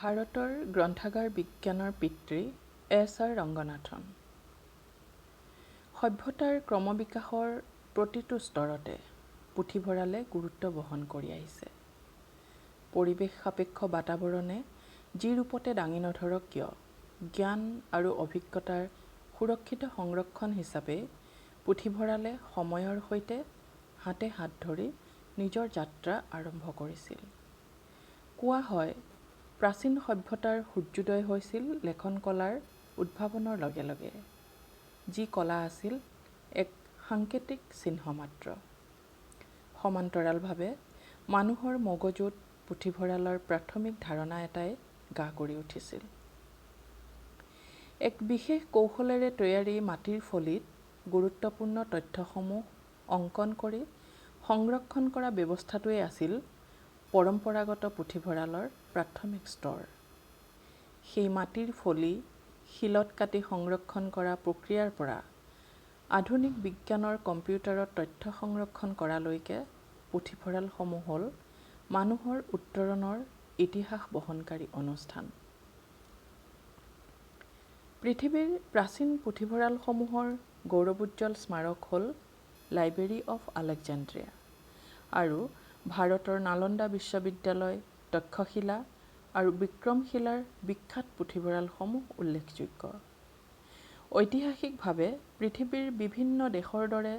ভাৰতৰ গ্ৰন্থাগাৰ বিজ্ঞানৰ পিতৃ এছ.আৰ. ৰংগনাথন। সভ্যতাৰ ক্ৰমবিকাশৰ প্ৰতিটো স্তৰতে পুথিভঁৰালে গুৰুত্ব বহন কৰি আহিছে। পৰিৱেশ সাপেক্ষ বাতাবৰণে যি ৰূপতে দাঙি নধৰক কিয়, জ্ঞান আৰু অভিজ্ঞতাৰ সুৰক্ষিত সংৰক্ষণ হিচাপে পুথিভঁৰালে সময়ৰ সৈতে হাতে হাত ধৰি নিজৰ যাত্ৰা আৰম্ভ কৰিছিল। কোৱা হয়, প্ৰাচীন সভ্যতাৰ সূৰ্যোদয় হৈছিল লেখন কলাৰ উদ্ভাৱনৰ লগে লগে, যি কলা আছিল এক সাংকেতিক চিহ্ন মাত্ৰ। সমান্তৰালভাৱে মানুহৰ মগজুত পুথিভঁৰালৰ প্ৰাথমিক ধাৰণা এটাই গা কৰি উঠিছিল। এক বিশেষ কৌশলেৰে তৈয়াৰী মাটিৰ ফলিত গুৰুত্বপূৰ্ণ তথ্যসমূহ অংকন কৰি সংৰক্ষণ কৰা ব্যৱস্থাটোৱেই আছিল পৰম্পৰাগত পুথিভঁৰালৰ প্ৰাথমিক স্তৰ। সেই মাটিৰ ফলি শিলত কাটি সংৰক্ষণ কৰা প্ৰক্ৰিয়াৰ পৰা আধুনিক বিজ্ঞানৰ কম্পিউটাৰত তথ্য সংৰক্ষণ কৰালৈকে পুথিভঁৰালসমূহ হ'ল মানুহৰ উত্তৰণৰ ইতিহাস বহনকাৰী অনুষ্ঠান। পৃথিৱীৰ প্ৰাচীন পুথিভঁৰালসমূহৰ গৌৰৱোজ্জ্বল স্মাৰক হ'ল লাইব্ৰেৰী অৱ আলেকজেণ্ড্ৰিয়া আৰু ভাৰতৰ নালন্দা বিশ্ববিদ্যালয়, তক্ষশিলা আৰু বিক্ৰমশিলাৰ বিখ্যাত পুথিভঁৰালসমূহ উল্লেখযোগ্য। ঐতিহাসিকভাৱে পৃথিৱীৰ বিভিন্ন দেশৰ দৰে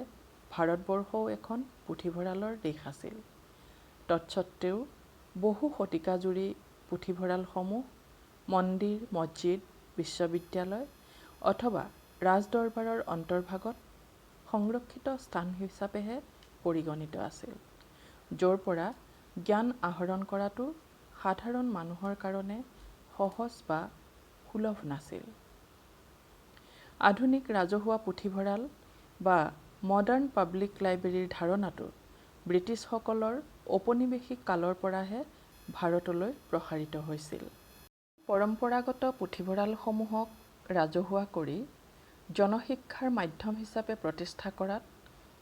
ভাৰতবৰ্ষও এখন পুথিভঁৰালৰ দেশ আছিল। তৎসত্ত্বেও বহু শতিকাজুৰি পুথিভঁৰালসমূহ মন্দিৰ, মছজিদ, বিশ্ববিদ্যালয় অথবা ৰাজদৰবাৰৰ অন্তৰ্ভাগত সংৰক্ষিত স্থান হিচাপেহে পৰিগণিত আছিল, য'ৰ পৰা জ্ঞান আহৰণ কৰাটো সাধাৰণ মানুহৰ কাৰণে সহজ বা সুলভ নাছিল। আধুনিক ৰাজহুৱা পুথিভঁৰাল বা মডাৰ্ণ পাব্লিক লাইব্ৰেৰীৰ ধাৰণাটো ব্ৰিটিছসকলৰ ঔপনিৱেশিক কালৰ পৰাহে ভাৰতলৈ প্ৰসাৰিত হৈছিল। পৰম্পৰাগত পুথিভঁৰালসমূহক ৰাজহুৱা কৰি জনশিক্ষাৰ মাধ্যম হিচাপে প্ৰতিষ্ঠা কৰাত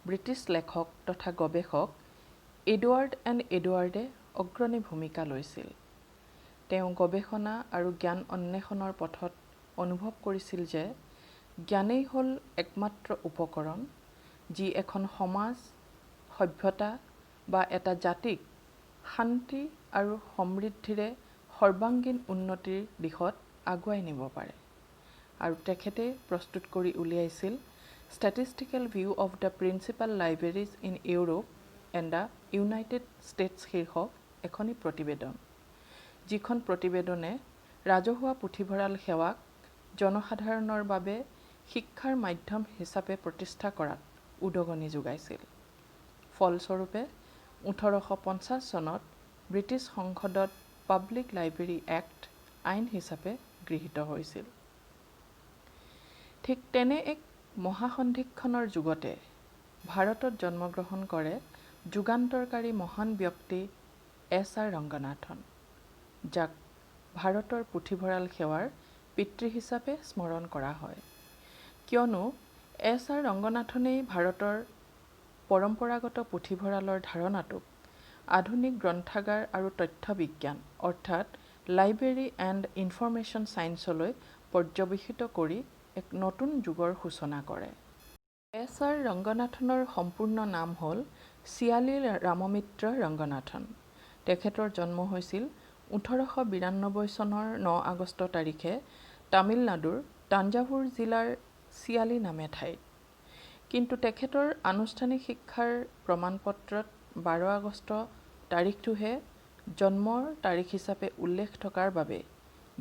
ব্ৰিটিছ লেখক তথা গৱেষক এডৱাৰ্ড এণ্ড এডৱাৰ্ডে অগ্ৰণী ভূমিকা লৈছিল। তেওঁ গৱেষণা আৰু জ্ঞান অন্বেষণৰ পথত অনুভৱ কৰিছিল যে জ্ঞানেই হ'ল একমাত্ৰ উপকৰণ, যি এখন সমাজ, সভ্যতা বা এটা জাতিক শান্তি আৰু সমৃদ্ধিৰে সৰ্বাংগীন উন্নতিৰ দিশত আগুৱাই নিব পাৰে। আৰু তেখেতে প্ৰস্তুত কৰি উলিয়াইছিল statistical view of the principal libraries in Europe and the United States শীৰ্ষক এখনি প্ৰতিবেদন, যিখন প্ৰতিবেদনে ৰাজহুৱা পুথিভঁৰাল সেৱাক জনসাধাৰণৰ বাবে শিক্ষাৰ মাধ্যম হিচাপে প্ৰতিষ্ঠা কৰাত উদগনি যোগাইছিল। ফলস্বৰূপে 1850 চনত ব্ৰিটিছ সংসদত পাব্লিক লাইব্ৰেৰী এক্ট আইন হিচাপে গৃহীত হৈছিল। ঠিক তেনে এক মহাসন্ধিক্ষণৰ যুগতে ভাৰতত জন্মগ্ৰহণ কৰে যুগান্তৰকাৰী মহান ব্যক্তি এছ.আৰ. ৰংগনাথন, যাক ভাৰতৰ পুথিভঁৰাল সেৱাৰ পিতৃ হিচাপে স্মৰণ কৰা হয়, কিয়নো এছ.আৰ. ৰংগনাথনেই ভাৰতৰ পৰম্পৰাগত পুথিভঁৰালৰ ধাৰণাটোক আধুনিক গ্ৰন্থাগাৰ আৰু তথ্য বিজ্ঞান অৰ্থাৎ লাইব্ৰেৰী এণ্ড ইনফৰমেশ্যন ছায়েন্সলৈ পৰ্যৱেসিত কৰি এক নতুন যুগৰ সূচনা কৰে। এছ.আৰ. ৰংগনাথনৰ সম্পূৰ্ণ নাম হ'ল চিয়ালী ৰামমিত্ৰ ৰংগনাথন। তেখেতৰ জন্ম হৈছিল 1892 চনৰ 9 আগষ্ট তাৰিখে তামিলনাডুৰ তাঞ্জাভুৰ জিলাৰ চিয়ালী নামে ঠাইত। কিন্তু তেখেতৰ আনুষ্ঠানিক শিক্ষাৰ প্ৰমাণপত্ৰত 12 আগষ্ট তাৰিখটোহে জন্মৰ তাৰিখ হিচাপে উল্লেখ থকাৰ বাবে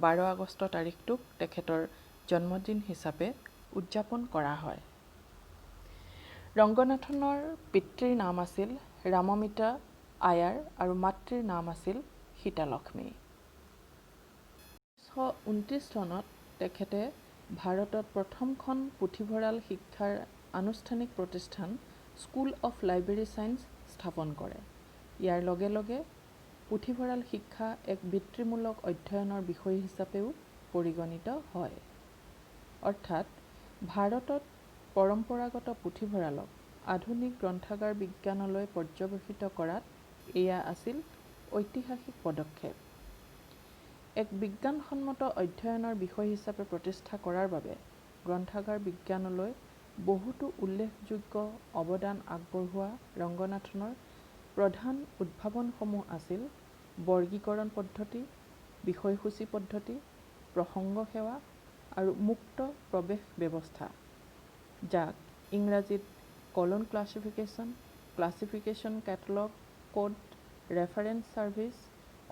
12 আগষ্ট তাৰিখটোক তেখেতৰ জন্মদিন হিচাপে উদযাপন কৰা হয়। ৰংগনাথনৰ পিতৃৰ নাম আছিল ৰামমিতা আয়াৰ আৰু মাতৃৰ নাম আছিল সীতালক্ষ্মী। 1929 চনত তেখেতে ভাৰতত প্ৰথমখন পুথিভঁৰাল শিক্ষাৰ আনুষ্ঠানিক প্ৰতিষ্ঠান স্কুল অৱ লাইব্ৰেৰী ছায়েন্স স্থাপন কৰে। ইয়াৰ লগে লগে পুথিভঁৰাল শিক্ষা এক বৃত্তিমূলক অধ্যয়নৰ বিষয় হিচাপেও পৰিগণিত হয়। অৰ্থাৎ ভাৰতত পৰম্পৰাগত পুথিভঁৰালক আধুনিক গ্ৰন্থাগাৰ বিজ্ঞানলৈ পৰ্যৱেসিত কৰাত এয়া আছিল ঐতিহাসিক পদক্ষেপ। এক বিজ্ঞানসন্মত অধ্যয়নৰ বিষয় হিচাপে প্ৰতিষ্ঠা কৰাৰ বাবে গ্ৰন্থাগাৰ বিজ্ঞানলৈ বহুতো উল্লেখযোগ্য অৱদান আগবঢ়োৱা ৰংগনাথনৰ প্ৰধান উদ্ভাৱনসমূহ আছিল বৰ্গীকৰণ পদ্ধতি, বিষয়সূচী পদ্ধতি, প্ৰসংগ সেৱা আৰু মুক্ত প্ৰৱেশ ব্যৱস্থা, যাক ইংৰাজীত কলন classification catalogue, code, reference service,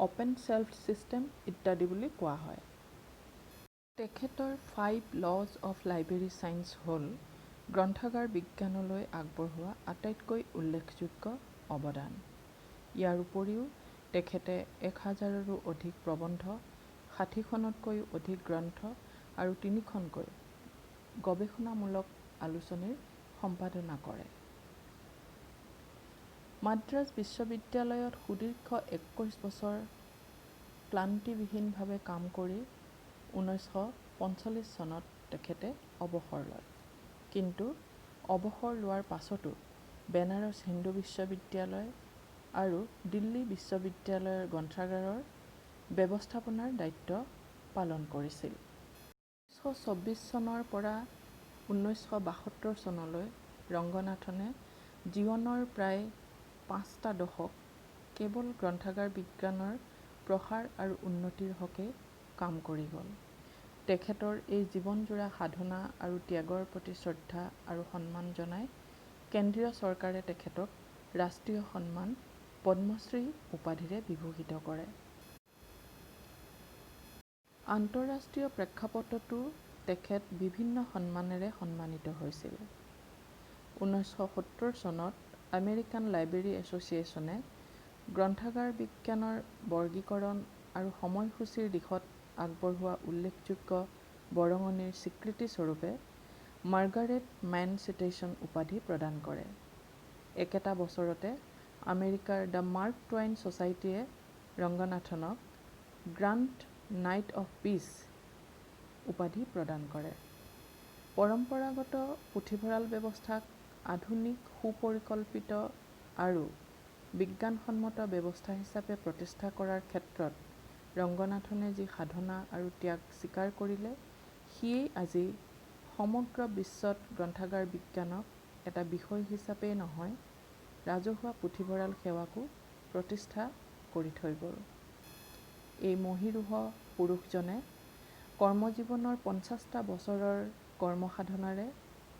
open shelf system ইত্যাদি বুলি কোৱা হয়। তেখেতৰ 5 লজ অফ লাইব্ৰেৰী ছায়েন্স হ'ল গ্ৰন্থাগাৰ বিজ্ঞানলৈ আগবঢ়োৱা আটাইতকৈ উল্লেখযোগ্য অৱদান। ইয়াৰ উপৰিও তেখেতে 1000ৰো অধিক প্ৰবন্ধ, 60খনতকৈও অধিক গ্ৰন্থ আৰু 3খনকৈ গৱেষণামূলক আলোচনীৰ সম্পাদনা কৰে। মাদ্ৰাজ বিশ্ববিদ্যালয়ত সুদীৰ্ঘ 21 বছৰ ক্লান্তিবিহীনভাৱে কাম কৰি 1945 চনত তেখেতে অৱসৰ লয়। কিন্তু অৱসৰ লোৱাৰ পাছতো বেনাৰস হিন্দু বিশ্ববিদ্যালয় আৰু দিল্লী বিশ্ববিদ্যালয়ৰ গ্ৰন্থাগাৰৰ ব্যৱস্থাপনাৰ দায়িত্ব পালন কৰিছিল। 1924 চনৰ পৰা 1972 চনলৈ ৰংগনাথনে জীৱনৰ প্ৰায় 5টা দশক কেৱল গ্ৰন্থাগাৰ বিজ্ঞানৰ প্ৰসাৰ আৰু উন্নতিৰ হকে কাম কৰি গ'ল। তেখেতৰ এই জীৱনজোৰা সাধনা আৰু ত্যাগৰ প্ৰতি শ্ৰদ্ধা আৰু সন্মান জনাই কেন্দ্ৰীয় চৰকাৰে তেখেতক ৰাষ্ট্ৰীয় সন্মান পদ্মশ্ৰী উপাধিৰে বিভূষিত কৰে। আন্তঃৰাষ্ট্ৰীয় প্ৰেক্ষাপটতো তেখেত বিভিন্ন সন্মানেৰে সন্মানিত হৈছিল। 1970 চনত আমেৰিকান লাইব্ৰেৰী এছ'চিয়েশ্যনে গ্ৰন্থাগাৰ বিজ্ঞানৰ বৰ্গীকৰণ আৰু সময়সূচীৰ দিশত আগবঢ়োৱা উল্লেখযোগ্য বৰঙনিৰ স্বীকৃতিস্বৰূপে মাৰ্গাৰেট মেন চিটেশ্যন উপাধি প্ৰদান কৰে। একেটা বছৰতে আমেৰিকাৰ দ্য মাৰ্ক টুৱাইন ছ'চাইটিয়ে ৰংগনাথনক গ্ৰাণ্ড নাইট অৱ পিচ উপাধি প্ৰদান কৰে। পৰম্পৰাগত পুথিভঁৰাল ব্যৱস্থাক আধুনিক সুপৰিকল্পিত আৰু বিজ্ঞানসন্মত ব্যৱস্থা হিচাপে প্ৰতিষ্ঠা কৰাৰ ক্ষেত্ৰত ৰংগনাথনে যি সাধনা আৰু ত্যাগ স্বীকাৰ কৰিলে, সিয়েই আজি সমগ্ৰ বিশ্বত গ্ৰন্থাগাৰ বিজ্ঞানক এটা বিষয় হিচাপেই নহয়, ৰাজহুৱা পুথিভঁৰাল সেৱাকো প্ৰতিষ্ঠা কৰি থৈ গ'ল। এই মহীৰূহ পুৰুষজনে কৰ্মজীৱনৰ 50টা বছৰৰ কৰ্মসাধনাৰে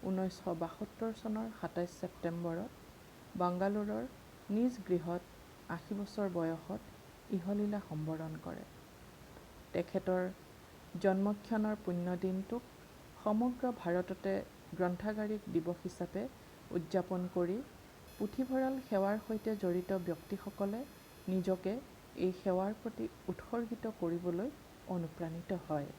1972 চনৰ 27 ছেপ্টেম্বৰত বাংগালোৰৰ নিজ গৃহত 80 বছৰ বয়সত ইহলীলা সম্বৰণ কৰে। তেখেতৰ জন্মক্ষণৰ পুণ্যদিনটোক সমগ্ৰ ভাৰততে গ্ৰন্থাগাৰিক দিৱস হিচাপে উদযাপন কৰি পুথিভঁৰাল সেৱাৰ সৈতে জড়িত ব্যক্তিসকলে নিজকে এই সেৱাৰ প্ৰতি উৎসৰ্গিত কৰিবলৈ অনুপ্ৰাণিত হয়।